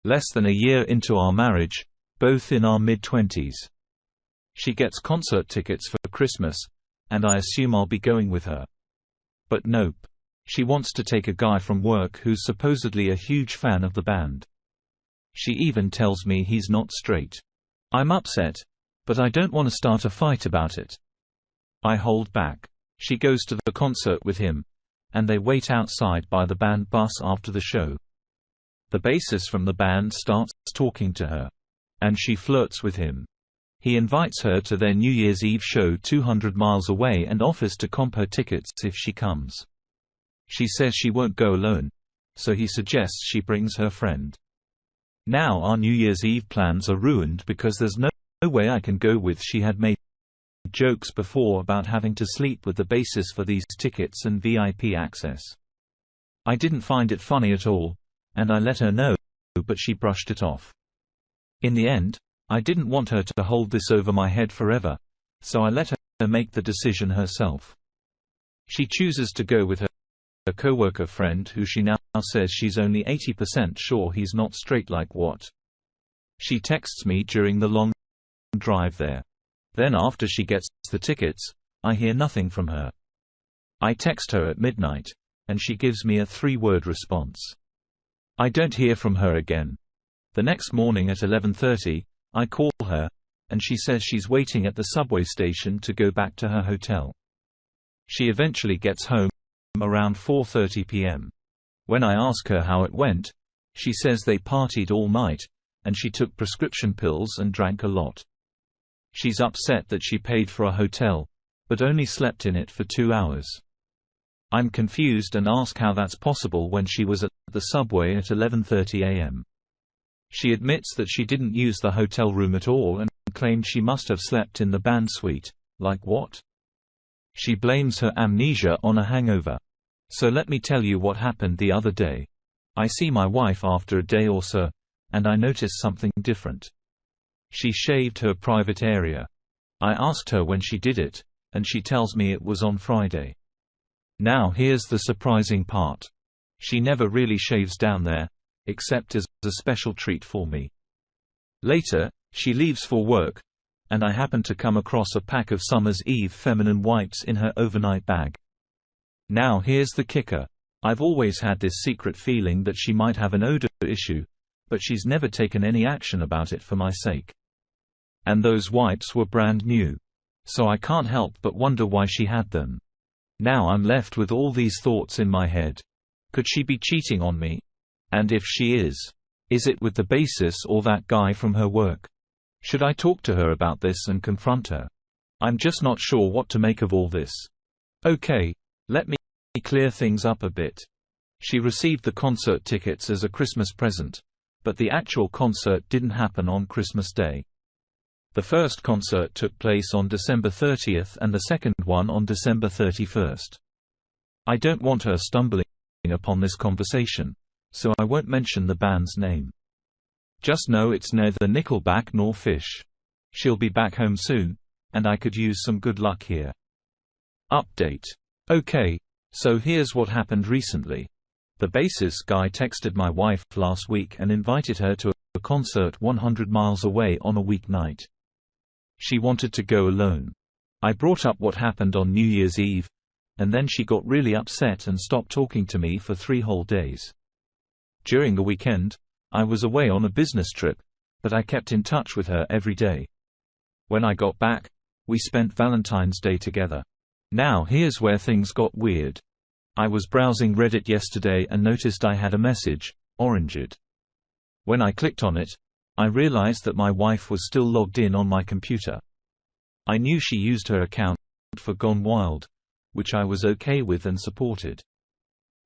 Less than a year into our marriage, both in our mid-20s. She gets concert tickets for Christmas, and I assume I'll be going with her. But nope. She wants to take a guy from work who's supposedly a huge fan of the band. She even tells me he's not straight. I'm upset, but I don't want to start a fight about it. I hold back. She goes to the concert with him, and they wait outside by the band bus after the show. The bassist from the band starts talking to her, and she flirts with him. He invites her to their New Year's Eve show 200 miles away and offers to comp her tickets if she comes. She says she won't go alone, so he suggests she brings her friend. Now our New Year's Eve plans are ruined because there's no way I can go with. She had made jokes before about having to sleep with the bassist for these tickets and VIP access. I didn't find it funny at all, and I let her know, but she brushed it off. In the end, I didn't want her to hold this over my head forever, so I let her make the decision herself. She chooses to go with her coworker friend who she now says she's only 80% sure he's not straight. Like what? She texts me during the long drive there. Then after she gets the tickets, I hear nothing from her. I text her at midnight, and she gives me a 3-word response. I don't hear from her again. The next morning at 11:30, I call her, and she says she's waiting at the subway station to go back to her hotel. She eventually gets home around 4:30 p.m. When I ask her how it went, she says they partied all night, and she took prescription pills and drank a lot. She's upset that she paid for a hotel, but only slept in it for 2 hours. I'm confused and ask how that's possible when she was at the subway at 11:30 a.m. She admits that she didn't use the hotel room at all and claimed she must have slept in the band suite. Like what? She blames her amnesia on a hangover. So let me tell you what happened the other day. I see my wife after a day or so, and I notice something different. She shaved her private area. I asked her when she did it, and she tells me it was on Friday. Now here's the surprising part. She never really shaves down there, except as a special treat for me. Later, she leaves for work, and I happen to come across a pack of Summer's Eve feminine wipes in her overnight bag. Now here's the kicker. I've always had this secret feeling that she might have an odor issue, but she's never taken any action about it for my sake. And those wipes were brand new. So I can't help but wonder why she had them. Now I'm left with all these thoughts in my head. Could she be cheating on me? And if she is it with the bassist or that guy from her work? Should I talk to her about this and confront her? I'm just not sure what to make of all this. Okay, let me clear things up a bit. She received the concert tickets as a Christmas present, but the actual concert didn't happen on Christmas Day. The first concert took place on December 30th and the second one on December 31st. I don't want her stumbling upon this conversation, so I won't mention the band's name. Just know it's neither Nickelback nor Fish. She'll be back home soon, and I could use some good luck here. Update. Okay, so here's what happened recently. The bassist guy texted my wife last week and invited her to a concert 100 miles away on a weeknight. She wanted to go alone. I brought up what happened on New Year's Eve, and then she got really upset and stopped talking to me for 3 whole days. During the weekend, I was away on a business trip, but I kept in touch with her every day. When I got back, we spent Valentine's Day together. Now here's where things got weird. I was browsing Reddit yesterday and noticed I had a message, oranged. When I clicked on it, I realized that my wife was still logged in on my computer. I knew she used her account for Gone Wild, which I was okay with and supported.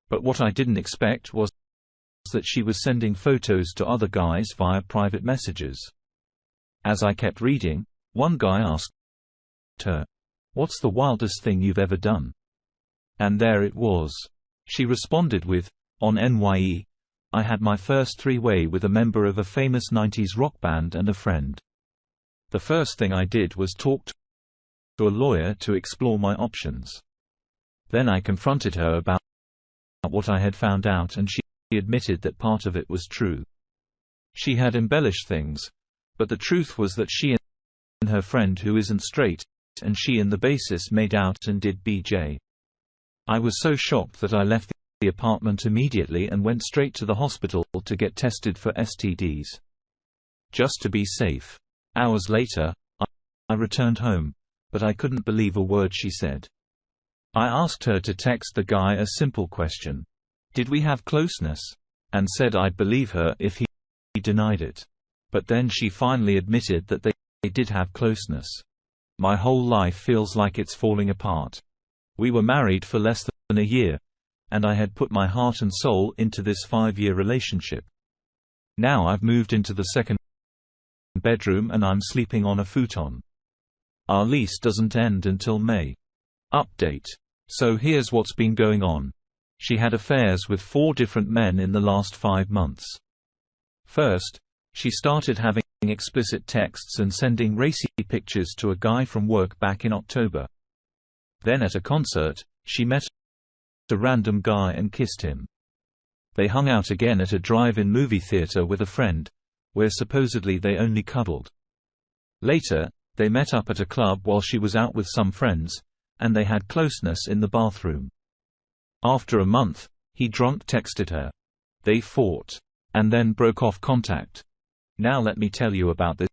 But what I didn't expect was that she was sending photos to other guys via private messages. As I kept reading, one guy asked her, "What's the wildest thing you've ever done?" And there it was. She responded with, "On NYE, I had my first 3-way with a member of a famous 90s rock band and a friend. The first thing I did was talk to a lawyer to explore my options. Then I confronted her about what I had found out, and she admitted that part of it was true. She had embellished things, but the truth was that she and her friend who isn't straight, and she and the bassist made out and did BJ. I was so shocked that I left the apartment immediately and went straight to the hospital to get tested for STDs. Just to be safe. Hours later, I returned home, but I couldn't believe a word she said. I asked her to text the guy a simple question. Did we have closeness? And said I'd believe her if he denied it. But then she finally admitted that they did have closeness. My whole life feels like it's falling apart. We were married for less than a year, and I had put my heart and soul into this 5-year relationship. Now I've moved into the second bedroom and I'm sleeping on a futon. Our lease doesn't end until May. Update. So here's what's been going on. She had affairs with 4 different men in the last 5 months. First, she started having explicit texts and sending racy pictures to a guy from work back in October. Then at a concert, she met a random guy and kissed him. They hung out again at a drive-in movie theater with a friend, where supposedly they only cuddled. Later, they met up at a club while she was out with some friends, and they had closeness in the bathroom. After a month, he drunk texted her. They fought, and then broke off contact. Now let me tell you about this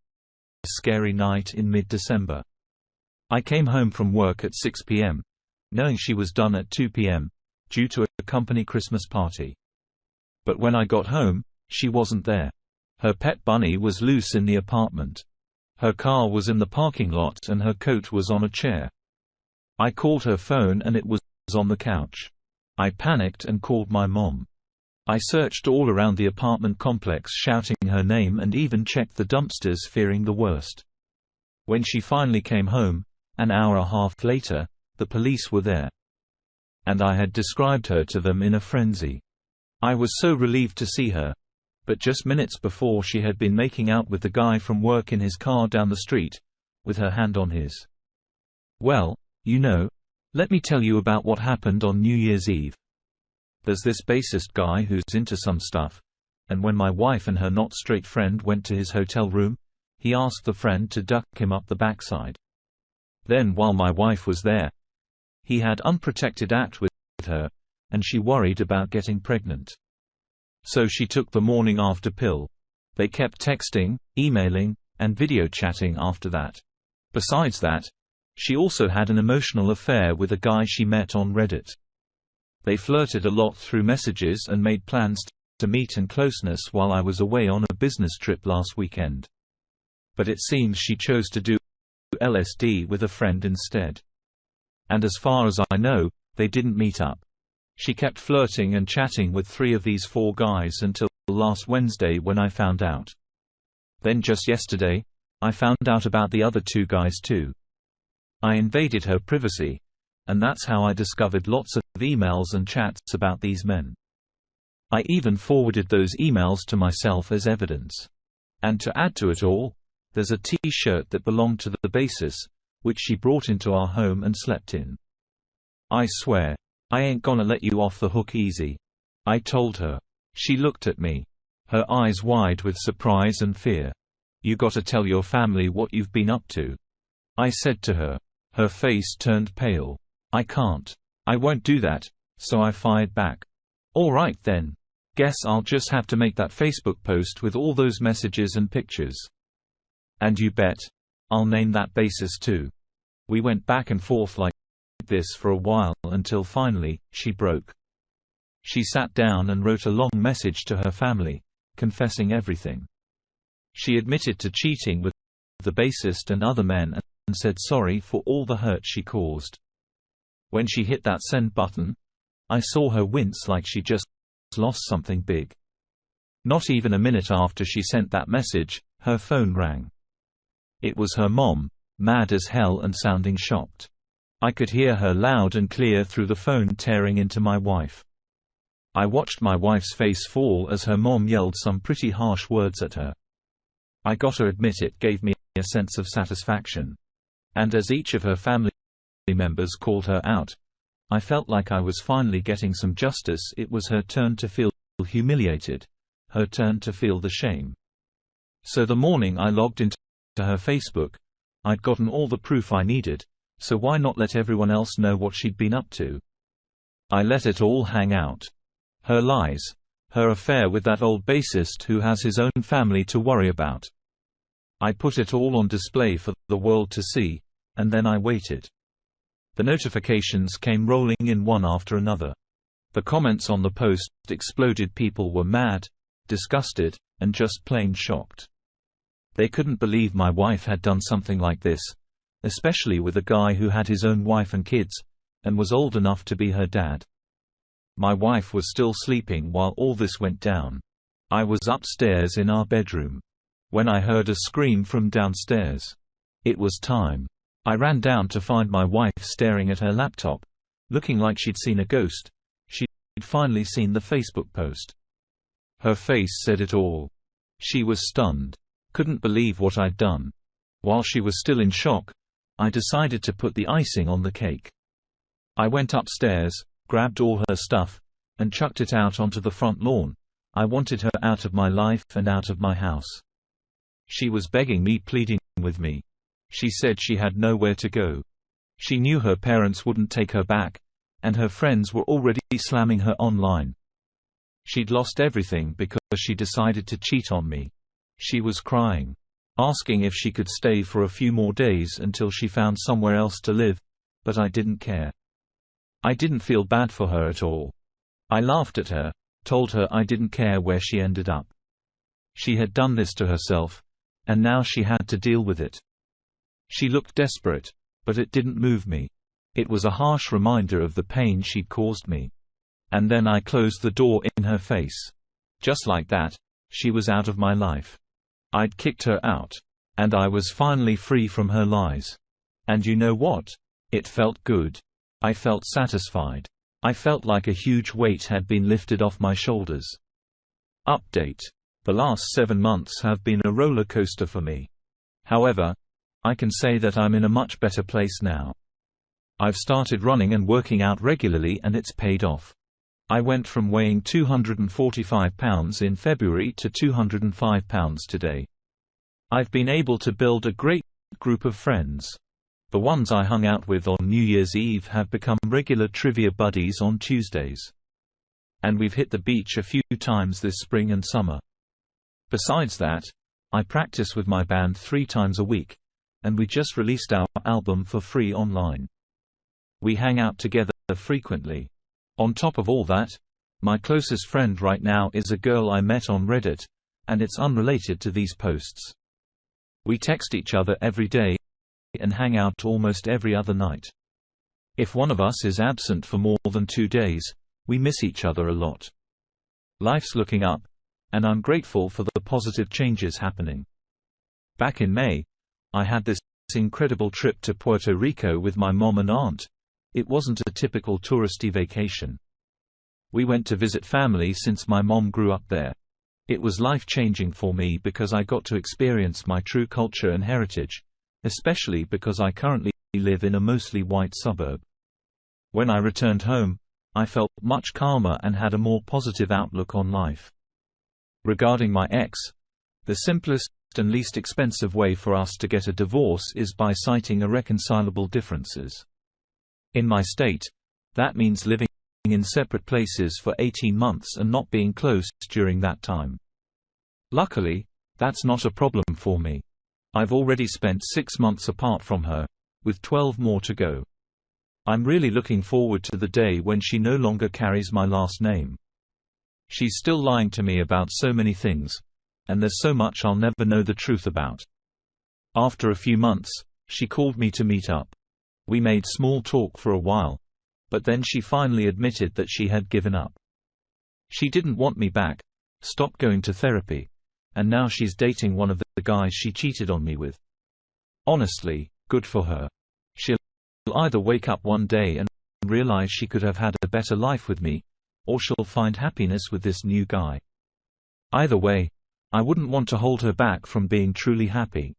scary night in mid-December. I came home from work at 6 p.m., knowing she was done at 2 p.m., due to a company Christmas party. But when I got home, she wasn't there. Her pet bunny was loose in the apartment. Her car was in the parking lot and her coat was on a chair. I called her phone and it was on the couch. I panicked and called my mom. I searched all around the apartment complex shouting her name and even checked the dumpsters fearing the worst. When she finally came home, an hour and a half later, the police were there. And I had described her to them in a frenzy. I was so relieved to see her. But just minutes before she had been making out with the guy from work in his car down the street, with her hand on his. Well, you know, let me tell you about what happened on New Year's Eve. There's this bassist guy who's into some stuff, and when my wife and her not-straight friend went to his hotel room, he asked the friend to duck him up the backside. Then while my wife was there, he had unprotected act with her, and she worried about getting pregnant. So she took the morning after pill. They kept texting, emailing, and video chatting after that. Besides that, she also had an emotional affair with a guy she met on Reddit. They flirted a lot through messages and made plans to meet and closeness while I was away on a business trip last weekend. But it seems she chose to do LSD with a friend instead. And as far as I know, they didn't meet up. She kept flirting and chatting with 3 of these 4 guys until last Wednesday when I found out. Then just yesterday, I found out about the other 2 guys too. I invaded her privacy, and that's how I discovered lots of emails and chats about these men. I even forwarded those emails to myself as evidence. And to add to it all, there's a T-shirt that belonged to the bassist, which she brought into our home and slept in. I swear, I ain't gonna let you off the hook easy, I told her. She looked at me, her eyes wide with surprise and fear. You gotta tell your family what you've been up to, I said to her. Her face turned pale. I can't. I won't do that, so I fired back. All right then. Guess I'll just have to make that Facebook post with all those messages and pictures. And you bet, I'll name that bassist too. We went back and forth like this for a while until finally, she broke. She sat down and wrote a long message to her family, confessing everything. She admitted to cheating with the bassist and other men and said sorry for all the hurt she caused. When she hit that send button, I saw her wince like she just lost something big. Not even a minute after she sent that message, her phone rang. It was her mom, mad as hell and sounding shocked. I could hear her loud and clear through the phone tearing into my wife. I watched my wife's face fall as her mom yelled some pretty harsh words at her. I gotta admit it gave me a sense of satisfaction. And as each of her family members called her out, I felt like I was finally getting some justice. It was her turn to feel humiliated, her turn to feel the shame. So the morning I logged into her Facebook, I'd gotten all the proof I needed, so why not let everyone else know what she'd been up to? I let it all hang out. Her lies, her affair with that old bassist who has his own family to worry about. I put it all on display for the world to see, and then I waited. The notifications came rolling in one after another. The comments on the post exploded. People were mad, disgusted, and just plain shocked. They couldn't believe my wife had done something like this, especially with a guy who had his own wife and kids, and was old enough to be her dad. My wife was still sleeping while all this went down. I was upstairs in our bedroom when I heard a scream from downstairs. It was time. I ran down to find my wife staring at her laptop, looking like she'd seen a ghost. She'd finally seen the Facebook post. Her face said it all. She was stunned. Couldn't believe what I'd done. While she was still in shock, I decided to put the icing on the cake. I went upstairs, grabbed all her stuff, and chucked it out onto the front lawn. I wanted her out of my life and out of my house. She was begging me, pleading with me. She said she had nowhere to go. She knew her parents wouldn't take her back, and her friends were already slamming her online. She'd lost everything because she decided to cheat on me. She was crying, asking if she could stay for a few more days until she found somewhere else to live, but I didn't care. I didn't feel bad for her at all. I laughed at her, told her I didn't care where she ended up. She had done this to herself, and now she had to deal with it. She looked desperate, but it didn't move me. It was a harsh reminder of the pain she'd caused me. And then I closed the door in her face. Just like that, she was out of my life. I'd kicked her out, and I was finally free from her lies. And you know what? It felt good. I felt satisfied. I felt like a huge weight had been lifted off my shoulders. Update. The last 7 months have been a roller coaster for me. However, I can say that I'm in a much better place now. I've started running and working out regularly, and it's paid off. I went from weighing 245 pounds in February to 205 pounds today. I've been able to build a great group of friends. The ones I hung out with on New Year's Eve have become regular trivia buddies on Tuesdays. And we've hit the beach a few times this spring and summer. Besides that, I practice with my band 3 times a week, and we just released our album for free online. We hang out together frequently. On top of all that, my closest friend right now is a girl I met on Reddit, and it's unrelated to these posts. We text each other every day and hang out almost every other night. If one of us is absent for more than 2 days, we miss each other a lot. Life's looking up, and I'm grateful for the positive changes happening. Back in May, I had this incredible trip to Puerto Rico with my mom and aunt. It wasn't a typical touristy vacation. We went to visit family since my mom grew up there. It was life-changing for me because I got to experience my true culture and heritage, especially because I currently live in a mostly white suburb. When I returned home, I felt much calmer and had a more positive outlook on life. Regarding my ex, the simplest and least expensive way for us to get a divorce is by citing irreconcilable differences. In my state, that means living in separate places for 18 months and not being close during that time. Luckily, that's not a problem for me. I've already spent 6 months apart from her, with 12 more to go. I'm really looking forward to the day when she no longer carries my last name. She's still lying to me about so many things, and there's so much I'll never know the truth about. After a few months, she called me to meet up. We made small talk for a while, but then she finally admitted that she had given up. She didn't want me back, stopped going to therapy, and now she's dating one of the guys she cheated on me with. Honestly, good for her. She'll either wake up one day and realize she could have had a better life with me, or she'll find happiness with this new guy. Either way, I wouldn't want to hold her back from being truly happy.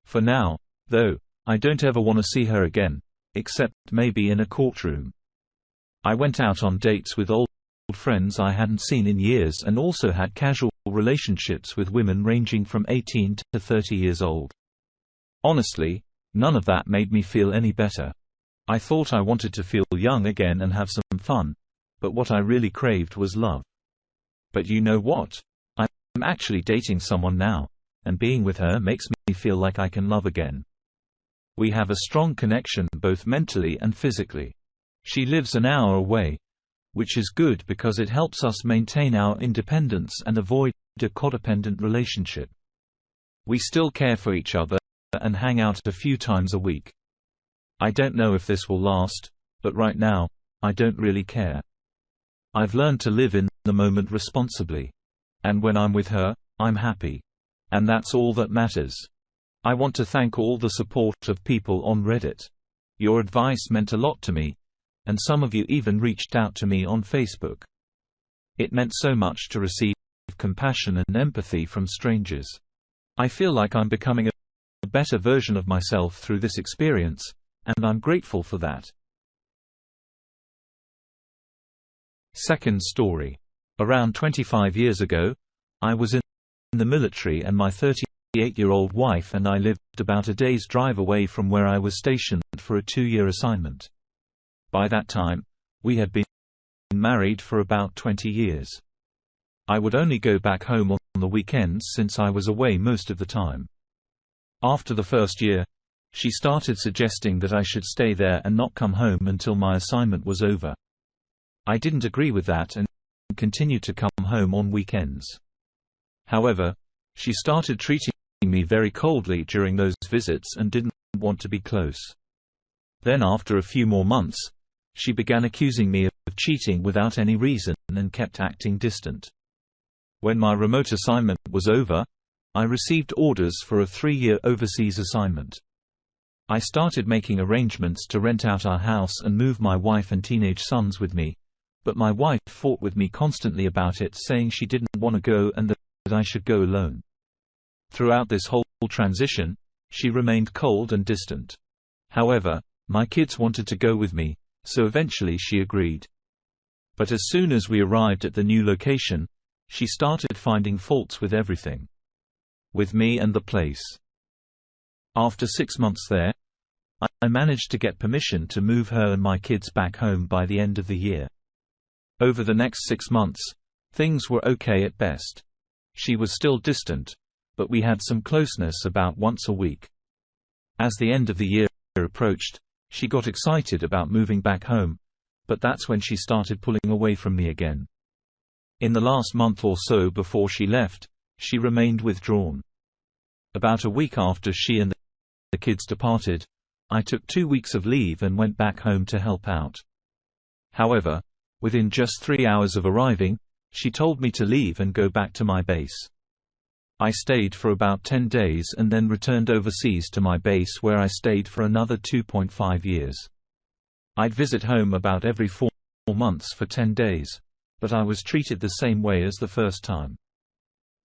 For now, though, I don't ever want to see her again, except maybe in a courtroom. I went out on dates with old friends I hadn't seen in years and also had casual relationships with women ranging from 18 to 30 years old. Honestly, none of that made me feel any better. I thought I wanted to feel young again and have some fun, but what I really craved was love. But you know what? I'm actually dating someone now, and being with her makes me feel like I can love again. We have a strong connection both mentally and physically. She lives an hour away, which is good because it helps us maintain our independence and avoid a codependent relationship. We still care for each other and hang out a few times a week. I don't know if this will last, but right now, I don't really care. I've learned to live in the moment responsibly. And when I'm with her, I'm happy. And that's all that matters. I want to thank all the support of people on Reddit. Your advice meant a lot to me, and some of you even reached out to me on Facebook. It meant so much to receive compassion and empathy from strangers. I feel like I'm becoming a better version of myself through this experience, and I'm grateful for that. Second story. Around 25 years ago, I was in the military and my 38-year-old wife and I lived about a day's drive away from where I was stationed for a 2-year assignment. By that time, we had been married for about 20 years. I would only go back home on the weekends since I was away most of the time. After the first year, she started suggesting that I should stay there and not come home until my assignment was over. I didn't agree with that and continued to come home on weekends. However, she started treating me very coldly during those visits and didn't want to be close. Then after a few more months, she began accusing me of cheating without any reason and kept acting distant. When my remote assignment was over, I received orders for a 3-year overseas assignment. I started making arrangements to rent out our house and move my wife and teenage sons with me, but my wife fought with me constantly about it, saying she didn't want to go and that I should go alone. Throughout this whole transition, she remained cold and distant. However, my kids wanted to go with me, so eventually she agreed. But as soon as we arrived at the new location, she started finding faults with everything. With me and the place. After 6 months there, I managed to get permission to move her and my kids back home by the end of the year. Over the next 6 months, things were okay at best. She was still distant, but we had some closeness about once a week. As the end of the year approached, she got excited about moving back home, but that's when she started pulling away from me again. In the last month or so before she left, she remained withdrawn. About a week after she and the kids departed, I took 2 weeks of leave and went back home to help out. However, within just 3 hours of arriving, she told me to leave and go back to my base. I stayed for about 10 days and then returned overseas to my base where I stayed for another 2.5 years. I'd visit home about every 4 months for 10 days, but I was treated the same way as the first time.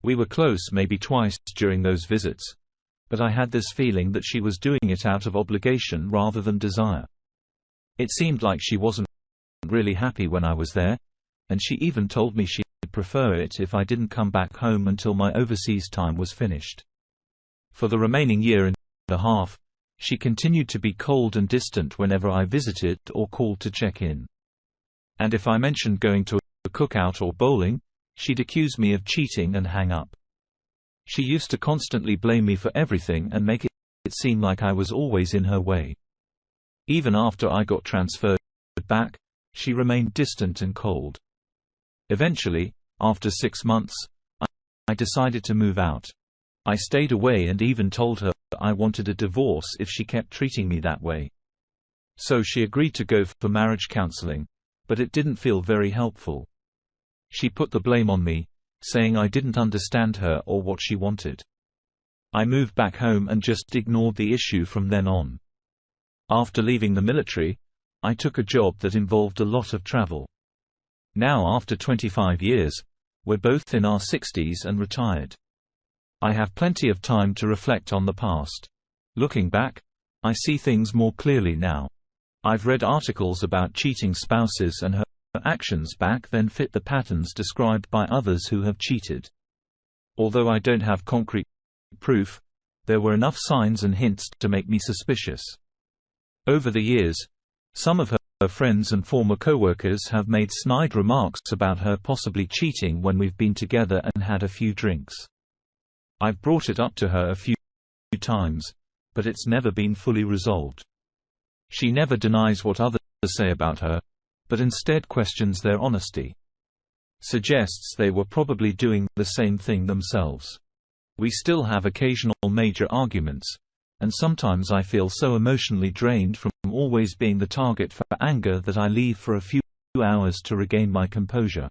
We were close maybe twice during those visits, but I had this feeling that she was doing it out of obligation rather than desire. It seemed like she wasn't really happy when I was there, and she even told me she'd prefer it if I didn't come back home until my overseas time was finished. For the remaining year and a half, she continued to be cold and distant whenever I visited or called to check in. And if I mentioned going to a cookout or bowling, she'd accuse me of cheating and hang up. She used to constantly blame me for everything and make it seem like I was always in her way. Even after I got transferred back, she remained distant and cold. Eventually, after 6 months, I decided to move out. I stayed away and even told her I wanted a divorce if she kept treating me that way. So she agreed to go for marriage counseling, but it didn't feel very helpful. She put the blame on me, saying I didn't understand her or what she wanted. I moved back home and just ignored the issue from then on. After leaving the military, I took a job that involved a lot of travel. Now after 25 years, we're both in our 60s and retired. I have plenty of time to reflect on the past. Looking back, I see things more clearly now. I've read articles about cheating spouses and her actions back then fit the patterns described by others who have cheated. Although I don't have concrete proof, there were enough signs and hints to make me suspicious. Over the years, some of her friends and former co-workers have made snide remarks about her possibly cheating when we've been together and had a few drinks. I've brought it up to her a few times, but it's never been fully resolved. She never denies what others say about her, but instead questions their honesty. Suggests they were probably doing the same thing themselves. We still have occasional major arguments, and sometimes I feel so emotionally drained from always being the target for anger that I leave for a few hours to regain my composure.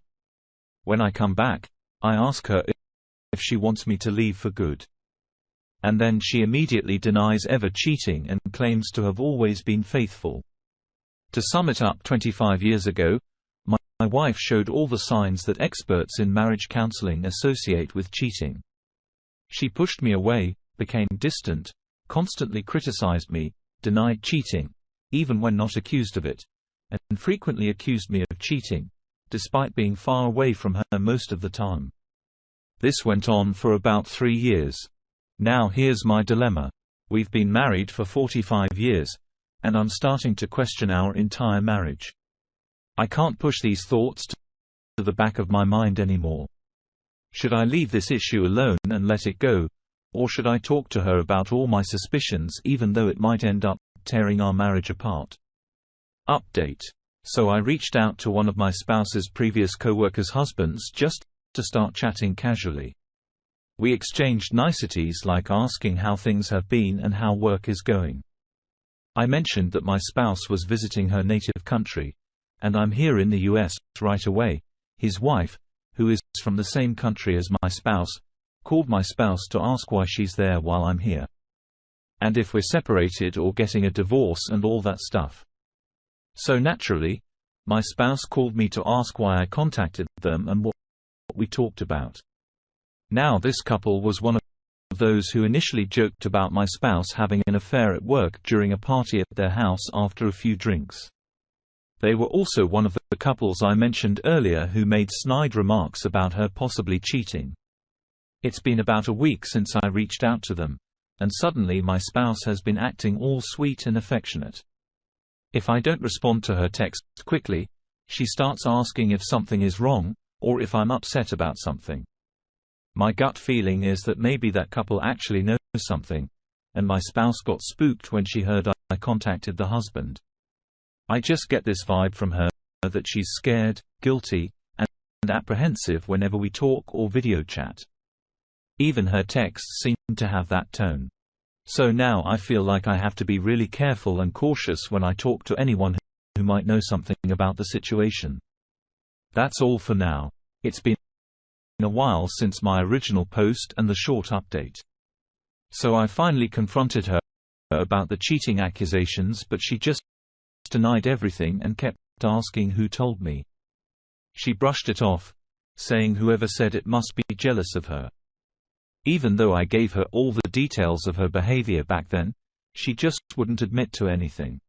When I come back, I ask her if she wants me to leave for good. And then she immediately denies ever cheating and claims to have always been faithful. To sum it up, 25 years ago, my wife showed all the signs that experts in marriage counseling associate with cheating. She pushed me away, became distant, constantly criticized me, denied cheating, even when not accused of it, and frequently accused me of cheating, despite being far away from her most of the time. This went on for about 3 years. Now here's my dilemma. We've been married for 45 years, and I'm starting to question our entire marriage. I can't push these thoughts to the back of my mind anymore. Should I leave this issue alone and let it go, or should I talk to her about all my suspicions even though it might end up tearing our marriage apart? Update. So I reached out to one of my spouse's previous co-workers' husbands just to start chatting casually. We exchanged niceties like asking how things have been and how work is going. I mentioned that my spouse was visiting her native country, and I'm here in the US right away. His wife, who is from the same country as my spouse, called my spouse to ask why she's there while I'm here, and if we're separated or getting a divorce and all that stuff. So naturally, my spouse called me to ask why I contacted them and what we talked about. Now this couple was one of those who initially joked about my spouse having an affair at work during a party at their house after a few drinks. They were also one of the couples I mentioned earlier who made snide remarks about her possibly cheating. It's been about a week since I reached out to them, and suddenly my spouse has been acting all sweet and affectionate. If I don't respond to her text quickly, she starts asking if something is wrong, or if I'm upset about something. My gut feeling is that maybe that couple actually knows something, and my spouse got spooked when she heard I contacted the husband. I just get this vibe from her that she's scared, guilty, and apprehensive whenever we talk or video chat. Even her texts seem to have that tone. So now I feel like I have to be really careful and cautious when I talk to anyone who might know something about the situation. That's all for now. It's been a while since my original post and the short update. So I finally confronted her about the cheating accusations, but she just denied everything and kept asking who told me. She brushed it off, saying whoever said it must be jealous of her. Even though I gave her all the details of her behavior back then, she just wouldn't admit to anything.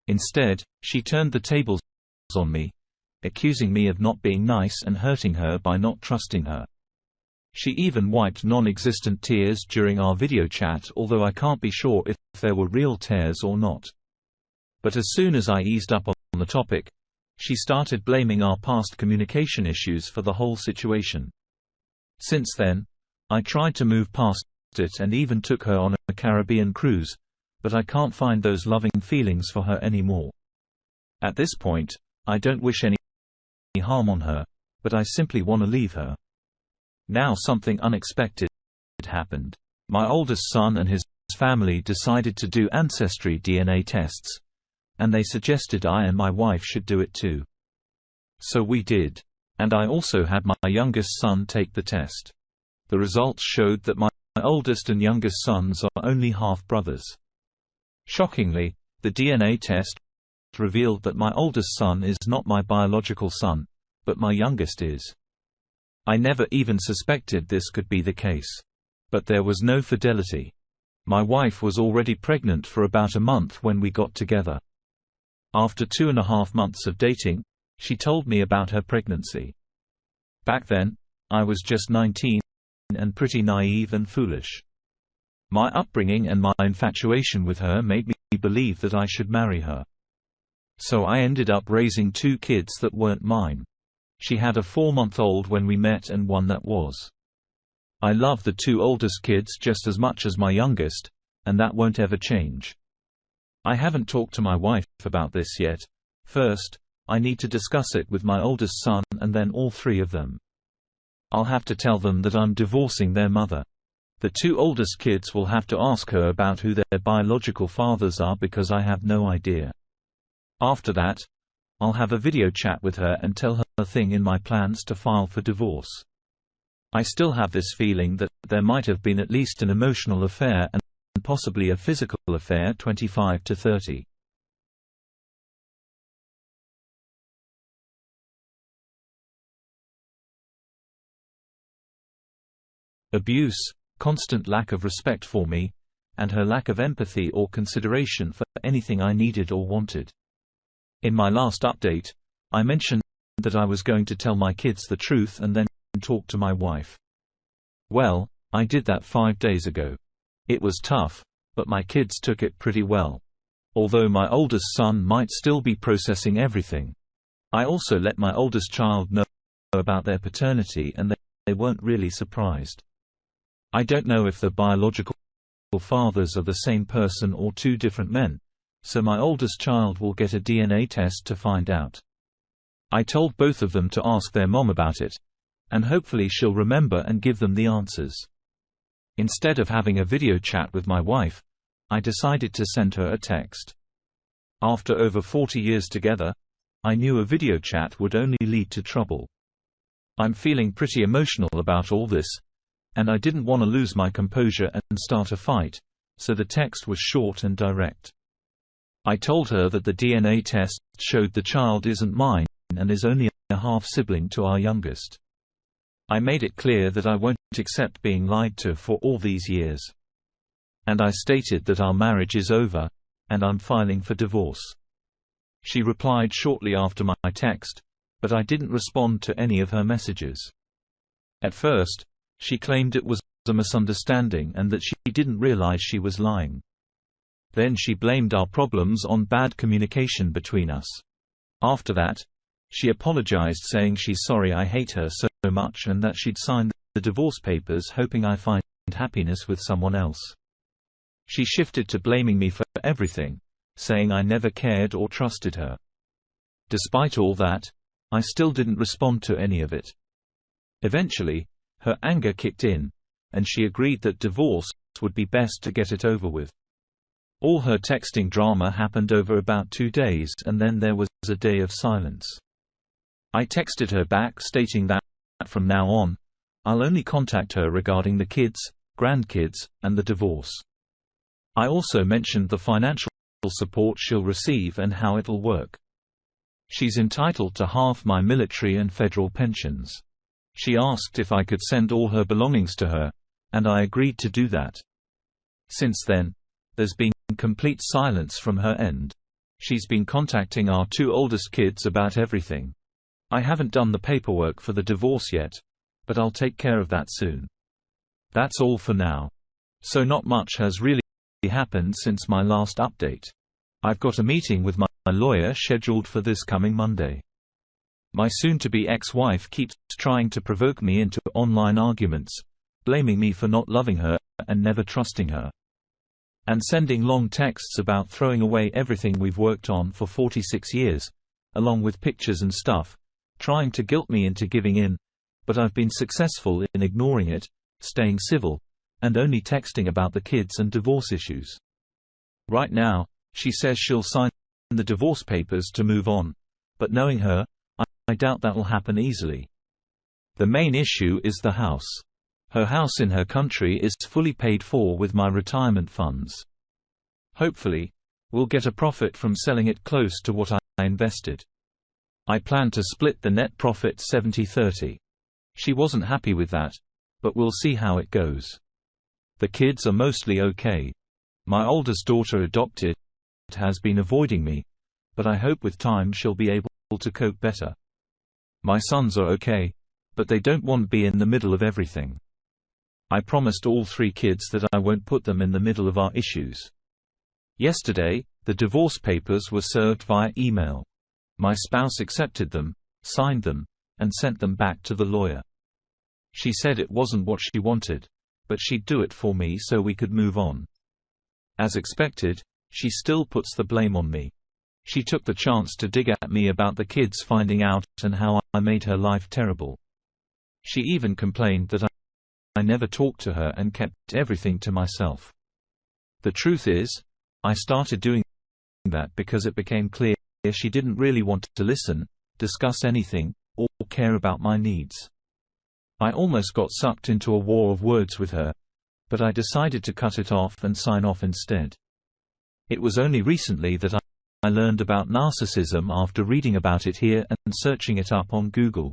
Instead, she turned the tables on me, accusing me of not being nice and hurting her by not trusting her. She even wiped non-existent tears during our video chat, although I can't be sure if there were real tears or not. But as soon as I eased up on the topic, she started blaming our past communication issues for the whole situation. Since then, I tried to move past it and even took her on a Caribbean cruise, but I can't find those loving feelings for her anymore. At this point, I don't wish any harm on her, but I simply want to leave her. Now something unexpected happened. My oldest son and his family decided to do ancestry DNA tests, and they suggested I and my wife should do it too. So we did, and I also had my youngest son take the test. The results showed that my oldest and youngest sons are only half-brothers. Shockingly, the DNA test revealed that my oldest son is not my biological son, but my youngest is. I never even suspected this could be the case. But there was no fidelity. My wife was already pregnant for about a month when we got together. After 2.5 months of dating, she told me about her pregnancy. Back then, I was just 19, and pretty naive and foolish. My upbringing and my infatuation with her made me believe that I should marry her. So I ended up raising 2 kids that weren't mine. She had a 4-month-old when we met and one that was. I love the 2 oldest kids just as much as my youngest, and that won't ever change. I haven't talked to my wife about this yet. First, I need to discuss it with my oldest son and then all 3 of them. I'll have to tell them that I'm divorcing their mother. The 2 oldest kids will have to ask her about who their biological fathers are because I have no idea. After that, I'll have a video chat with her and tell her the thing in my plans to file for divorce. I still have this feeling that there might have been at least an emotional affair and possibly a physical affair 25 to 30. Abuse, constant lack of respect for me, and her lack of empathy or consideration for anything I needed or wanted. In my last update, I mentioned that I was going to tell my kids the truth and then talk to my wife. Well, I did that 5 days ago. It was tough, but my kids took it pretty well. Although my oldest son might still be processing everything. I also let my oldest child know about their paternity and they weren't really surprised. I don't know if the biological fathers are the same person or 2 different men, so my oldest child will get a DNA test to find out. I told both of them to ask their mom about it, and hopefully she'll remember and give them the answers. Instead of having a video chat with my wife, I decided to send her a text. After over 40 years together, I knew a video chat would only lead to trouble. I'm feeling pretty emotional about all this, and I didn't want to lose my composure and start a fight, so the text was short and direct. I told her that the DNA test showed the child isn't mine and is only a half-sibling to our youngest. I made it clear that I won't accept being lied to for all these years. And I stated that our marriage is over, and I'm filing for divorce. She replied shortly after my text, but I didn't respond to any of her messages. At first, she claimed it was a misunderstanding and that she didn't realize she was lying. Then she blamed our problems on bad communication between us. After that, she apologized saying she's sorry I hate her so much and that she'd signed the divorce papers hoping I find happiness with someone else. She shifted to blaming me for everything, saying I never cared or trusted her. Despite all that, I still didn't respond to any of it. Eventually, her anger kicked in, and she agreed that divorce would be best to get it over with. All her texting drama happened over about 2 days and then there was a day of silence. I texted her back stating that, from now on, I'll only contact her regarding the kids, grandkids, and the divorce. I also mentioned the financial support she'll receive and how it'll work. She's entitled to half my military and federal pensions. She asked if I could send all her belongings to her, and I agreed to do that. Since then, there's been complete silence from her end. She's been contacting our 2 oldest kids about everything. I haven't done the paperwork for the divorce yet, but I'll take care of that soon. That's all for now. So not much has really happened since my last update. I've got a meeting with my lawyer scheduled for this coming Monday. My soon-to-be ex-wife keeps trying to provoke me into online arguments, blaming me for not loving her and never trusting her. And sending long texts about throwing away everything we've worked on for 46 years, along with pictures and stuff, trying to guilt me into giving in, but I've been successful in ignoring it, staying civil, and only texting about the kids and divorce issues. Right now, she says she'll sign the divorce papers to move on, but knowing her, I doubt that'll happen easily. The main issue is the house. Her house in her country is fully paid for with my retirement funds. Hopefully, we'll get a profit from selling it close to what I invested. I plan to split the net profit 70-30. She wasn't happy with that, but we'll see how it goes. The kids are mostly okay. My oldest daughter, adopted, has been avoiding me, but I hope with time she'll be able to cope better. My sons are okay, but they don't want to be in the middle of everything. I promised all 3 kids that I won't put them in the middle of our issues. Yesterday, the divorce papers were served via email. My spouse accepted them, signed them, and sent them back to the lawyer. She said it wasn't what she wanted, but she'd do it for me so we could move on. As expected, she still puts the blame on me. She took the chance to dig at me about the kids finding out and how I made her life terrible. She even complained that I never talked to her and kept everything to myself. The truth is, I started doing that because it became clear she didn't really want to listen, discuss anything, or care about my needs. I almost got sucked into a war of words with her, but I decided to cut it off and sign off instead. It was only recently that I learned about narcissism after reading about it here and searching it up on Google.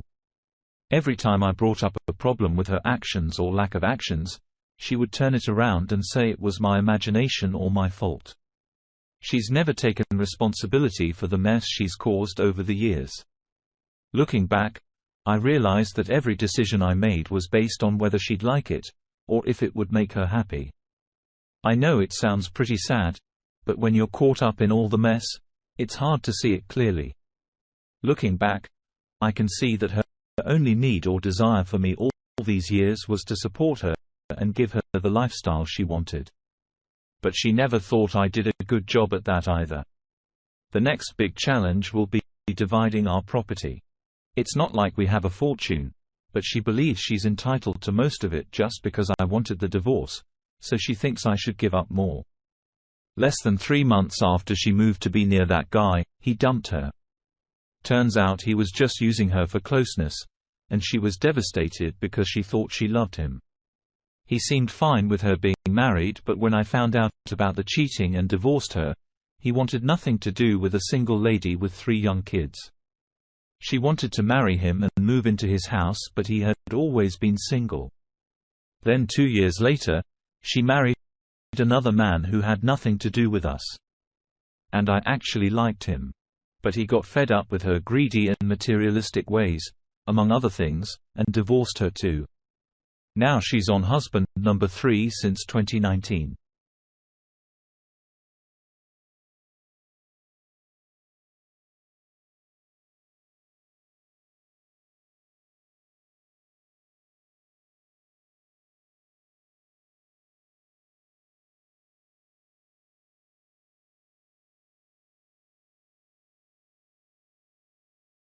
Every time I brought up a problem with her actions or lack of actions, she would turn it around and say it was my imagination or my fault. She's never taken responsibility for the mess she's caused over the years. Looking back, I realized that every decision I made was based on whether she'd like it, or if it would make her happy. I know it sounds pretty sad, but when you're caught up in all the mess, it's hard to see it clearly. Looking back, I can see that her only need or desire for me all these years was to support her and give her the lifestyle she wanted. But she never thought I did a good job at that either. The next big challenge will be dividing our property. It's not like we have a fortune, but she believes she's entitled to most of it just because I wanted the divorce, so she thinks I should give up more. Less than 3 months after she moved to be near that guy, he dumped her. Turns out he was just using her for closeness, and she was devastated because she thought she loved him. He seemed fine with her being married, but when I found out about the cheating and divorced her, he wanted nothing to do with a single lady with 3 young kids. She wanted to marry him and move into his house, but he had always been single. Then 2 years later, she married another man who had nothing to do with us. And I actually liked him. But he got fed up with her greedy and materialistic ways, among other things, and divorced her too. Now she's on husband number 3 since 2019.